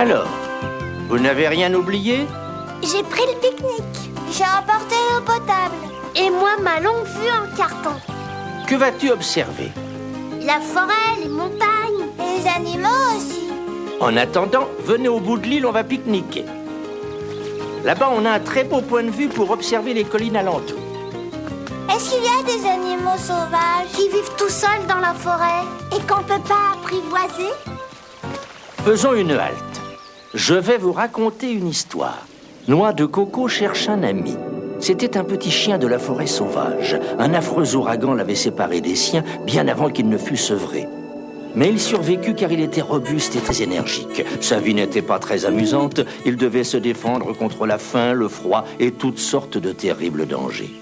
Alors, vous n'avez rien oublié? J'ai pris le pique-nique. J'ai emporté l'eau potable. Et moi, ma longue vue en carton. Que vas-tu observer? La forêt, les montagnes. Et les animaux aussi. En attendant, venez au bout de l'île, on va pique-niquer. Là-bas, on a un très beau point de vue pour observer les collines alentour. Est-ce qu'il y a des animaux sauvages qui vivent tout seuls dans la forêt et qu'on ne peut pas apprivoiser? Faisons une halte. Je vais vous raconter une histoire. Noix de Coco cherche un ami. C'était un petit chien de la forêt sauvage. Un affreux ouragan l'avait séparé des siens bien avant qu'il ne fût sevré. Mais il survécut car il était robuste et très énergique. Sa vie n'était pas très amusante. Il devait se défendre contre la faim, le froid et toutes sortes de terribles dangers.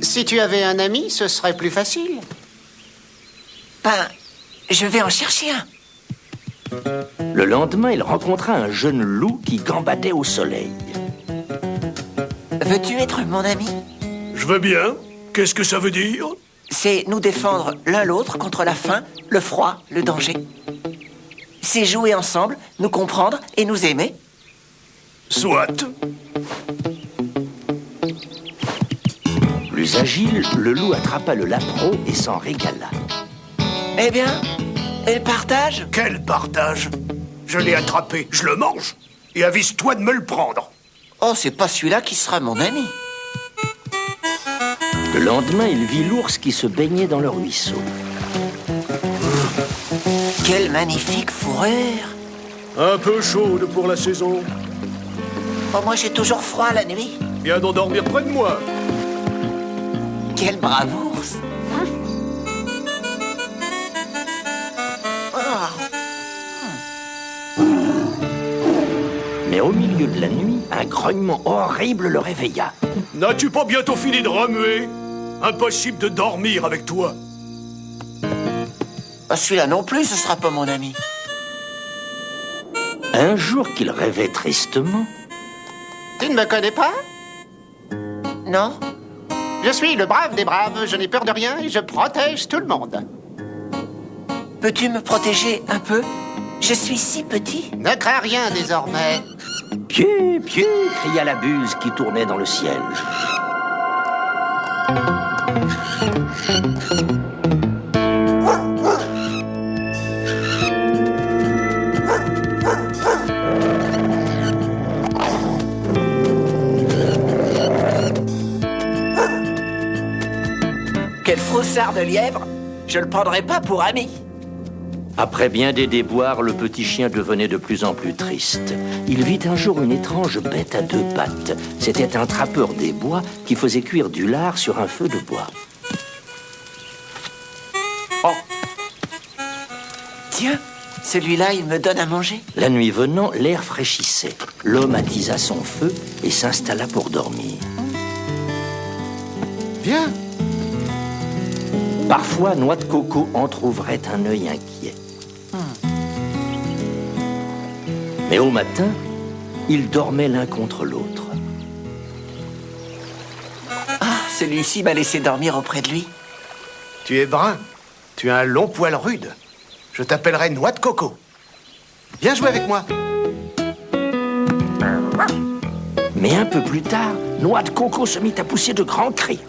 Si tu avais un ami, ce serait plus facile. Ben, je vais en chercher un. Le lendemain, il rencontra un jeune loup qui gambadait au soleil. Veux-tu être mon ami? Je veux bien. Qu'est-ce que ça veut dire? C'est nous défendre l'un l'autre contre la faim, le froid, le danger. C'est jouer ensemble, nous comprendre et nous aimer. Soit. Plus agile, le loup attrapa le lapro et s'en régala. Eh bien, elle partage? Quel partage? Je l'ai attrapé, je le mange. Et avise-toi de me le prendre. Oh, c'est pas celui-là qui sera mon ami. Le lendemain, il vit l'ours qui se baignait dans le ruisseau. Quelle magnifique fourrure! Un peu chaude pour la saison. Oh, moi j'ai toujours froid la nuit. Viens donc dormir près de moi. Quel brave ours! Mais au milieu de la nuit, un grognement horrible le réveilla. N'as-tu pas bientôt fini de remuer? Impossible de dormir avec toi. Ah, celui-là non plus, ce sera pas mon ami. Un jour qu'il rêvait tristement, Tu ne me connais pas? Non? Je suis le brave des braves, je n'ai peur de rien et je protège tout le monde. Peux-tu me protéger un peu? Je suis si petit. Ne crains rien désormais. pied, pied, cria la buse qui tournait dans le ciel. Quel faussard de lièvre! Je le prendrai pas pour ami. Après bien des déboires, le petit chien devenait de plus en plus triste. Il vit un jour une étrange bête à deux pattes. C'était un trappeur des bois qui faisait cuire du lard sur un feu de bois. Oh! Tiens, celui-là, il me donne à manger. La nuit venant, l'air fraîchissait. L'homme attisa son feu et s'installa pour dormir. Viens. Parfois, Noix de Coco entr'ouvrait un œil inquiet. Mais au matin, ils dormaient l'un contre l'autre. Ah, celui-ci m'a laissé dormir auprès de lui. Tu es brun. Tu as un long poil rude. Je t'appellerai Noix de Coco. Viens jouer avec moi. Mais un peu plus tard, Noix de Coco se mit à pousser de grands cris.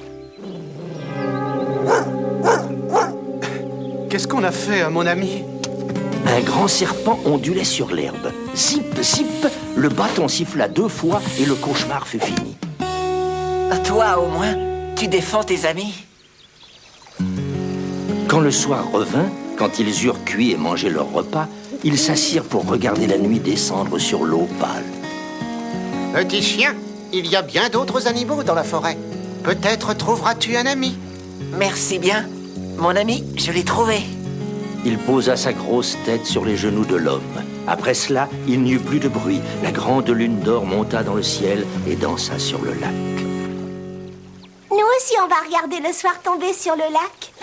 Qu'est-ce qu'on a fait à mon ami? Un grand serpent ondulait sur l'herbe. Zip, zip, le bâton siffla 2 fois et le cauchemar fut fini. Toi, au moins, tu défends tes amis. Quand le soir revint, quand ils eurent cuit et mangé leur repas, ils s'assirent pour regarder la nuit descendre sur l'eau pâle. Petit chien, il y a bien d'autres animaux dans la forêt. Peut-être trouveras-tu un ami. Merci bien. Mon ami, je l'ai trouvé. Il posa sa grosse tête sur les genoux de l'homme. Après cela, il n'y eut plus de bruit. La grande lune d'or monta dans le ciel et dansa sur le lac. Nous aussi, on va regarder le soir tomber sur le lac.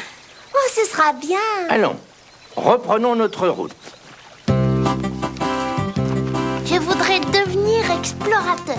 Oh, ce sera bien. Allons, reprenons notre route. Je voudrais devenir explorateur.